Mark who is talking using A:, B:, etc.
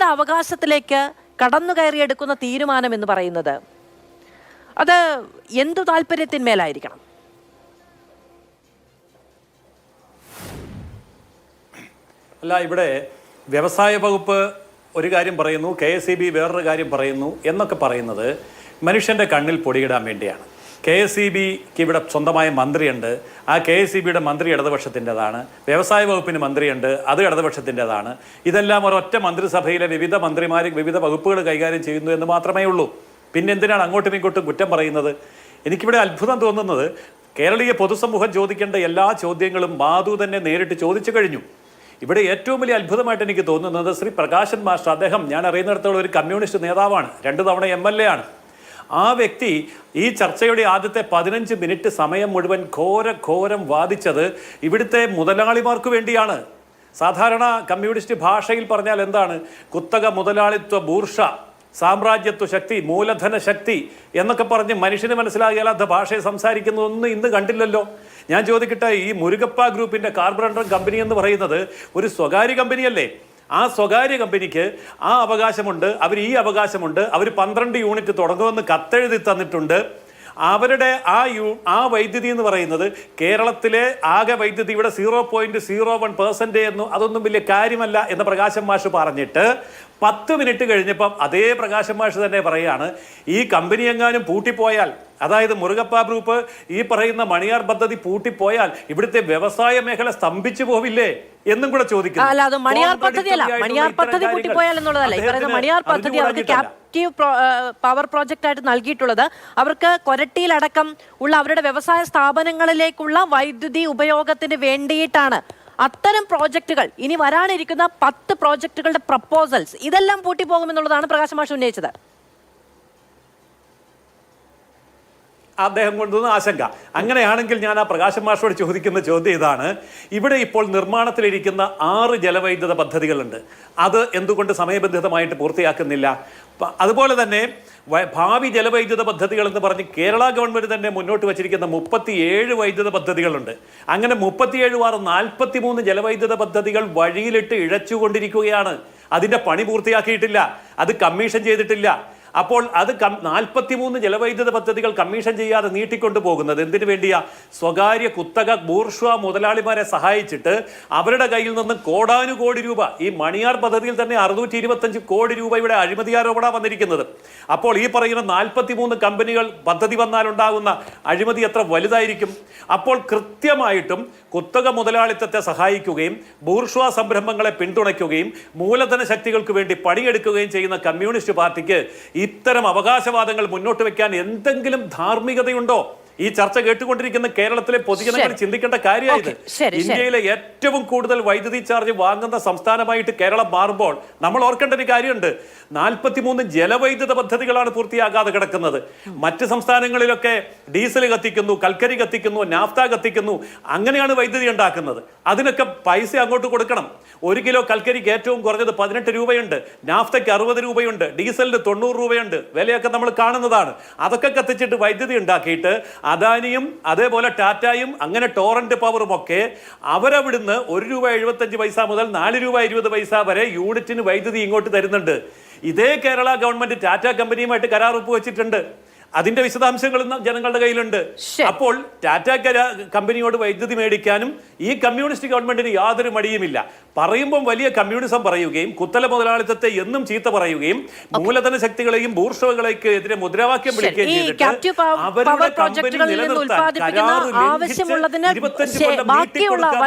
A: ജനങ്ങളുടെ അവകാശത്തിലേക്ക് കടന്നു കയറിയെടുക്കുന്ന തീരുമാനം എന്ന് പറയുന്നത് അത് എന്തു താല്പര്യത്തിന്മേലായിരിക്കണം?
B: അല്ല, ഇവിടെ വ്യവസായ വകുപ്പ് ഒരു കാര്യം പറയുന്നു, KSEB വേറൊരു കാര്യം പറയുന്നു എന്നൊക്കെ പറയുന്നത് മനുഷ്യൻ്റെ കണ്ണിൽ പൊടിയിടാൻ വേണ്ടിയാണ്. KSEBക്ക് ഇവിടെ സ്വന്തമായ മന്ത്രിയുണ്ട്. ആ KSEBയുടെ മന്ത്രി ഇടതുപക്ഷത്തിൻ്റെതാണ്. വ്യവസായ വകുപ്പിന് മന്ത്രിയുണ്ട്, അത് ഇടതുപക്ഷത്തിൻ്റെതാണ്. ഇതെല്ലാം ഒരൊറ്റ മന്ത്രിസഭയിലെ വിവിധ മന്ത്രിമാർ വിവിധ വകുപ്പുകൾ കൈകാര്യം ചെയ്യുന്നു എന്ന് മാത്രമേ ഉള്ളൂ. പിന്നെ എന്തിനാണ് അങ്ങോട്ടും ഇങ്ങോട്ടും കുറ്റം പറയുന്നത്? എനിക്കിവിടെ അത്ഭുതം തോന്നുന്നത്, കേരളീയ പൊതുസമൂഹം ചോദിക്കേണ്ട എല്ലാ ചോദ്യങ്ങളും മാധു തന്നെ നേരിട്ട് ചോദിച്ചു കഴിഞ്ഞു. ഇവിടെ ഏറ്റവും വലിയ അത്ഭുതമായിട്ട് എനിക്ക് തോന്നുന്നത് ശ്രീ പ്രകാശൻ മാസ്റ്റർ, അദ്ദേഹം ഞാൻ അറിയുന്നിടത്തോളം ഒരു കമ്മ്യൂണിസ്റ്റ് നേതാവാണ്, 2 തവണ MLA ആണ്. ആ വ്യക്തി ഈ ചർച്ചയുടെ ആദ്യത്തെ 15 മിനിറ്റ് സമയം മുഴുവൻ ഘോരം വാദിച്ചത് ഇവിടുത്തെ മുതലാളിമാർക്ക് വേണ്ടിയാണ്. സാധാരണ കമ്മ്യൂണിസ്റ്റ് ഭാഷയിൽ പറഞ്ഞാൽ എന്താണ്? കുത്തക മുതലാളിത്വ ബൂർഷ സാമ്രാജ്യത്വ ശക്തി, മൂലധന ശക്തി എന്നൊക്കെ പറഞ്ഞ് മനുഷ്യന് മനസ്സിലാകാത്ത ഭാഷയെ സംസാരിക്കുന്നതൊന്നും ഇന്ന് കണ്ടില്ലല്ലോ. ഞാൻ ചോദിക്കട്ടെ, ഈ മുരുകപ്പ ഗ്രൂപ്പിന്റെ കാർബറേറ്റർ കമ്പനി എന്ന് പറയുന്നത് ഒരു സ്വകാര്യ കമ്പനിയല്ലേ? ആ സ്വകാര്യ കമ്പനിക്ക് ആ അവകാശമുണ്ട്, അവർ ഈ അവകാശമുണ്ട്, അവർ 12 യൂണിറ്റ് തുടങ്ങുമെന്ന് കത്തെഴുതി തന്നിട്ടുണ്ട്. അവരുടെ ആ വൈദ്യുതി എന്ന് പറയുന്നത് കേരളത്തിലെ ആകെ വൈദ്യുതി ഇവിടെ 0.01% എന്നും അതൊന്നും വലിയ കാര്യമല്ല എന്ന് പ്രകാശൻ മാഷ് പറഞ്ഞിട്ട് 10 മിനിറ്റ് കഴിഞ്ഞപ്പം അതേ പ്രകാശൻ മാഷ് തന്നെ പറയാണ്, ഈ കമ്പനി എങ്ങാനും പൂട്ടിപ്പോയാൽ, അതായത് മുരുകപ്പ ഗ്രൂപ്പ് ഈ പറയുന്ന മണിയാർ പദ്ധതി പൂട്ടിപ്പോയാൽ ഇവിടുത്തെ വ്യവസായ മേഖല സ്തംഭിച്ചു പോവില്ലേ എന്നും കൂടെ ചോദിക്കുന്നു.
A: അല്ല, അത് മണിയാർ പദ്ധതിയല്ല, മണിയാർ പദ്ധതി പൂട്ടിപ്പോയാൽ എന്നുള്ളതല്ല. ഈ പറയുന്ന മണിയാർ പദ്ധതി അവർക്ക് ക്യാപ്റ്റീവ് പവർ പ്രോജക്റ്റ് ആയിട്ട് നൽകിയിട്ടുള്ളത് അവർക്ക് കൊരട്ടിയിലടക്കം ഉള്ള അവരുടെ വ്യവസായ സ്ഥാപനങ്ങളിലേക്കുള്ള വൈദ്യുതി ഉപയോഗത്തിന് വേണ്ടിയിട്ടാണ്. അത്തരം പ്രോജക്റ്റുകൾ ഇനി വരാനിരിക്കുന്ന 10 പ്രോജക്റ്റുകളുടെ പ്രപ്പോസൽസ് ഇതെല്ലാം പൂട്ടിപ്പോകുമെന്നുള്ളതാണ് പ്രകാശ് മാഷ് ഉന്നയിച്ചത്.
B: അദ്ദേഹം കൊണ്ടുവന്ന ആശങ്ക. അങ്ങനെയാണെങ്കിൽ ഞാൻ ആ പ്രകാശൻ മാഷോട് ചോദിക്കുന്ന ചോദ്യം ഇതാണ്, ഇവിടെ ഇപ്പോൾ നിർമ്മാണത്തിലിരിക്കുന്ന 6 ജലവൈദ്യുത പദ്ധതികളുണ്ട്, അത് എന്തുകൊണ്ട് സമയബന്ധിതമായിട്ട് പൂർത്തിയാക്കുന്നില്ല? അതുപോലെ തന്നെ ഭാവി ജലവൈദ്യുത പദ്ധതികൾ എന്ന് പറഞ്ഞ് കേരള ഗവൺമെന്റ് തന്നെ മുന്നോട്ട് വച്ചിരിക്കുന്ന 37 വൈദ്യുത പദ്ധതികളുണ്ട്. അങ്ങനെ 37 43 ജലവൈദ്യുത പദ്ധതികൾ വഴിയിലിട്ട് ഇഴച്ചുകൊണ്ടിരിക്കുകയാണ്. അതിന്റെ പണി പൂർത്തിയാക്കിയിട്ടില്ല, അത് കമ്മീഷൻ ചെയ്തിട്ടില്ല. അപ്പോൾ അത് 43 ജലവൈദ്യുത പദ്ധതികൾ കമ്മീഷൻ ചെയ്യാതെ നീട്ടിക്കൊണ്ടു പോകുന്നത് എന്തിനു വേണ്ടിയാ? സ്വകാര്യ കുത്തക ബൂർഷ്വ മുതലാളിമാരെ സഹായിച്ചിട്ട് അവരുടെ കയ്യിൽ നിന്ന് കോടാനുകോടി രൂപ, ഈ മണിയാർ പദ്ധതിയിൽ തന്നെ 625 കോടി രൂപയുടെ അഴിമതി ആരോപണ വന്നിരിക്കുന്നത്. അപ്പോൾ ഈ പറയുന്ന 43 കമ്പനികൾ പദ്ധതി വന്നാലുണ്ടാകുന്ന അഴിമതി എത്ര വലുതായിരിക്കും? അപ്പോൾ കൃത്യമായിട്ടും കുത്തക മുതലാളിത്തത്തെ സഹായിക്കുകയും ബൂർഷ്വ സംരംഭങ്ങളെ പിന്തുണയ്ക്കുകയും മൂലധന ശക്തികൾക്ക് വേണ്ടി പണിയെടുക്കുകയും ചെയ്യുന്ന കമ്മ്യൂണിസ്റ്റ് പാർട്ടിക്ക് ഇത്തരം അവകാശവാദങ്ങൾ മുന്നോട്ട് വെക്കാൻ എന്തെങ്കിലും ധാർമ്മികതയുണ്ടോ? ഈ ചർച്ച കേട്ടുകൊണ്ടിരിക്കുന്ന കേരളത്തിലെ പൊതുജനങ്ങൾ ചിന്തിക്കേണ്ട കാര്യമായത്. ഇന്ത്യയിലെ ഏറ്റവും കൂടുതൽ വൈദ്യുതി ചാർജ് വാങ്ങുന്ന സംസ്ഥാനമായിട്ട് കേരളം മാറുമ്പോൾ നമ്മൾ ഓർക്കേണ്ട ഒരു കാര്യമുണ്ട്, 43 ജലവൈദ്യുത പദ്ധതികളാണ് പൂർത്തിയാകാതെ കിടക്കുന്നത്. മറ്റ് സംസ്ഥാനങ്ങളിലൊക്കെ ഡീസൽ കത്തിക്കുന്നു, കൽക്കരി കത്തിക്കുന്നു, നാഫ്ത കത്തിക്കുന്നു, അങ്ങനെയാണ് വൈദ്യുതി ഉണ്ടാക്കുന്നത്. അതിനൊക്കെ പൈസ അങ്ങോട്ട് കൊടുക്കണം. 1 കിലോ കൽക്കരിക്ക് ഏറ്റവും കുറഞ്ഞത് 18 രൂപയുണ്ട്, നാഫ്തയ്ക്ക് 60 രൂപയുണ്ട്, ഡീസലിന് 90 രൂപയുണ്ട്. വിലയൊക്കെ നമ്മൾ കാണുന്നതാണ്. അതൊക്കെ കത്തിച്ചിട്ട് വൈദ്യുതി ഉണ്ടാക്കിയിട്ട് അദാനിയും അതേപോലെ ടാറ്റായും അങ്ങനെ ടോറന്റ് പവറും ഒക്കെ അവരവിടുന്ന് 1 രൂപ 75 പൈസ മുതൽ 4 രൂപ 20 പൈസ വരെ യൂണിറ്റിന് വൈദ്യുതി ഇങ്ങോട്ട് തരുന്നുണ്ട്. ഇതേ കേരള ഗവൺമെന്റ് ടാറ്റ കമ്പനിയുമായിട്ട് കരാർ ഒപ്പുവെച്ചിട്ടുണ്ട്. അതിന്റെ വിശദാംശങ്ങളും ജനങ്ങളുടെ കയ്യിലുണ്ട്. അപ്പോൾ ടാറ്റ കമ്പനിയോട് വൈദ്യുതി മേടിക്കാനും ഈ കമ്മ്യൂണിസ്റ്റ് ഗവൺമെന്റിന് യാതൊരു മടിയുമില്ല. പറയുമ്പോൾ വലിയ കമ്മ്യൂണിസം പറയുകയും കുത്തല മുതലാളിത്തത്തെ എന്നും ചീത്ത പറയുകയും മൂലധന ശക്തികളെയും ബൂർഷകളെയും എതിരെ മുദ്രാവാക്യം വിളിക്കുകയും ചെയ്തിട്ട് അവരുടെ കമ്പനി നിലനിർത്താൻ കരാറ് ലംഘിച്ച് 25 കൊല്ലം നീട്ടിക്കൊടുക്കുക.